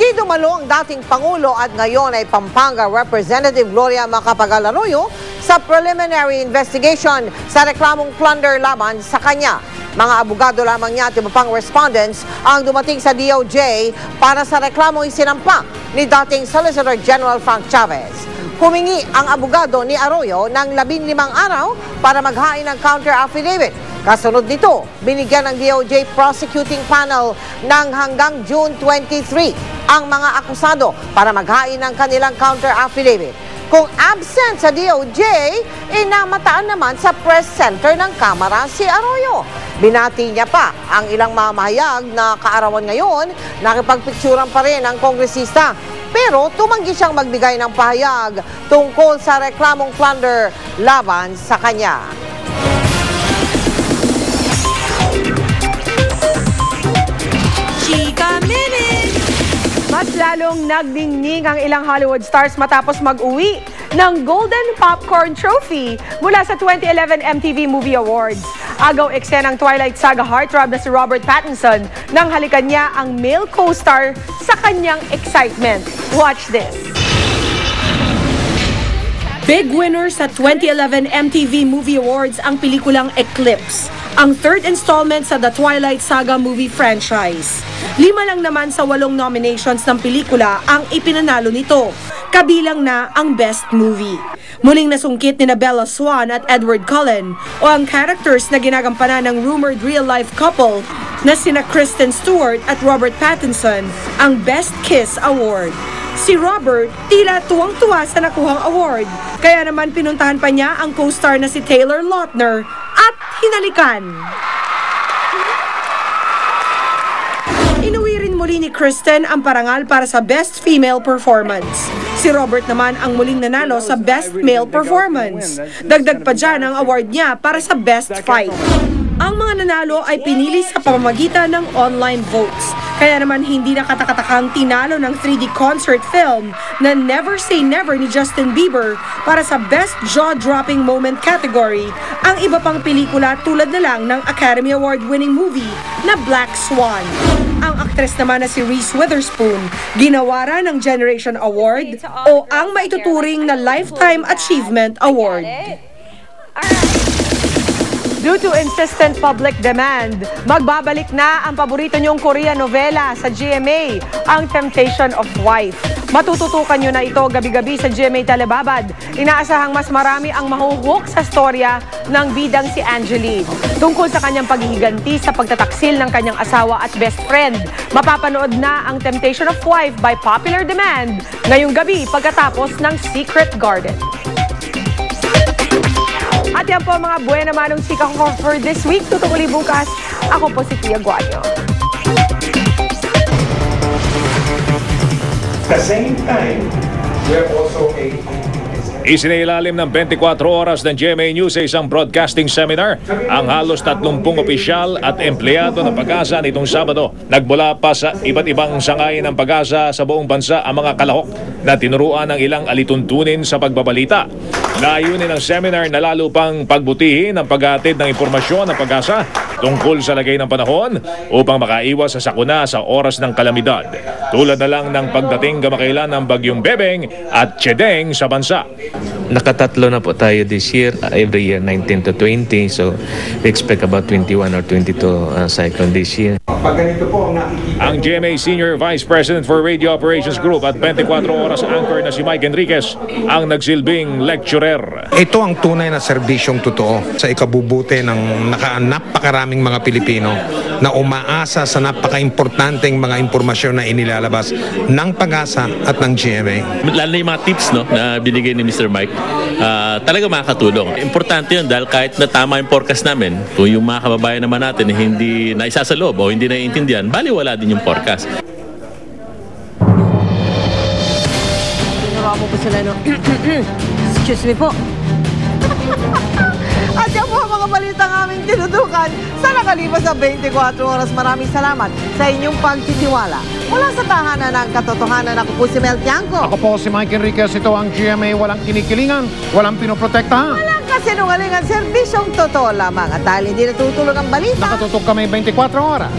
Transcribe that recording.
Hindi dumalo ang dating Pangulo at ngayon ay Pampanga Representative Gloria Macapagal Arroyo sa preliminary investigation sa reklamong plunder laban sa kanya. Mga abogado lamang niya at iba pang respondents ang dumating sa DOJ para sa reklamong isinampa ni dating Solicitor General Frank Chavez. Humingi ang abogado ni Arroyo ng 15 araw para maghain ng counter affidavit. Kasunod nito, binigyan ng DOJ prosecuting panel ng hanggang June 23 ang mga akusado para maghain ng kanilang counter affidavit. Kung absent sa DOJ, inamataan naman sa press center ng Kamara si Arroyo. Binati niya pa ang ilang mamahayag na kaarawan ngayon, nakipagpicturan pa rin ang kongresista. Pero tumanggi siyang magbigay ng pahayag tungkol sa reklamong plunder laban sa kanya. Chika Minute! Mas lalong nagdingning ang ilang Hollywood stars matapos mag-uwi ng Golden Popcorn Trophy mula sa 2011 MTV Movie Awards. Agaw eksenang Twilight Saga heartthrob na si Robert Pattinson nang halikan niya ang male co-star sa kanyang excitement. Watch this. Big winner sa 2011 MTV Movie Awards ang pelikulang Eclipse, ang third installment sa The Twilight Saga movie franchise. 5 lang naman sa 8 nominations ng pelikula ang ipinanalo nito, kabilang na ang Best Movie. Muling nasungkit ni Bella Swan at Edward Cullen o ang characters na ginagampanan ng rumored real-life couple na sina Kristen Stewart at Robert Pattinson ang Best Kiss Award. Si Robert tila tuwang-tuwa sa nakuhang award, kaya naman pinuntahan pa niya ang co-star na si Taylor Lautner at hinalikan. Inuwi rin muli ni Kristen ang parangal para sa Best Female Performance. Si Robert naman ang muling nanalo sa Best Male Performance. Dagdag pa dyan ang award niya para sa Best Fight. Ang mga nanalo ay pinili sa pamamagitan ng online votes. Kaya naman hindi nakatakatakang tinalo ng 3D concert film na Never Say Never ni Justin Bieber para sa Best Jaw-Dropping Moment category ang iba pang pelikula tulad na lang ng Academy Award-winning movie na Black Swan. Ang aktres naman na si Reese Witherspoon, ginawara ng Generation Award o ang maituturing na Lifetime Achievement Award. Due to insistent public demand, magbabalik na ang paborito niyong Korean novela sa GMA, ang Temptation of Wife. Matututukan niyo na ito gabi-gabi sa GMA Telebabad. Inaasahang mas marami ang mahuhook sa storya ng bidang si Angeline. Tungkol sa kanyang paghihiganti sa pagtataksil ng kanyang asawa at best friend. Mapapanood na ang Temptation of Wife by popular demand ngayong gabi pagkatapos ng Secret Garden. At yan po mga buena manong chika ko for this week. Tutuloy bukas. Ako po si Tia Guanyo. At the same time, we're also Isinailalim ng 24 oras ng GMA News sa isang broadcasting seminar ang halos 30 opisyal at empleyado ng Pag-asa nitong Sabado. Nagmula pa sa iba't ibang sangay ng Pag-asa sa buong bansa ang mga kalahok na tinuruan ng ilang alituntunin sa pagbabalita. Layunin ng seminar na lalo pang pagbutihin ang paghatid ng impormasyon ng Pag-asa tungkol sa lagay ng panahon upang makaiwas sa sakuna sa oras ng kalamidad. Tulad na lang ng pagdating kamakailan ng Bagyong Bebeng at Chedeng sa bansa. Nakatatlo na po tayo this year, every year 19 to 20, so we expect about 21 or 22 cyclone this year. Ang GMA Senior Vice President for Radio Operations Group at 24 oras anchor na si Mike Enriquez ang nagsilbing lecturer. Ito ang tunay na serbisyong totoo sa ikabubuti ng napakaraming mga Pilipino na umaasa sa napaka-importanteng mga impormasyon na inilalabas ng Pag-asa at ng GMA. Lalo na yung mga tips na binigay ni Mr. Mike, talaga makakatulong. Importante yun dahil kahit na tama yung forecast namin, kung yung mga kababayan naman natin hindi naisasalob o hindi naiintindihan, baliwala din yung forecast. Ginawa mo po sila, no? Excuse me po. At yan po ang mga balitang aming tinutukan sa nakalipas na 24 oras. Maraming salamat sa inyong pagtitiwala. Mula sa tahanan ng katotohanan, ako po si Mel Tiangco. Ako po si Mike Enriquez. Ito ang GMA. Walang kinikilingan, walang pinoprotektahan. Walang kasinungalingan, serbisyong totoo lamang. At dahil hindi natutulog ang balita, Nakatutok kami 24 oras.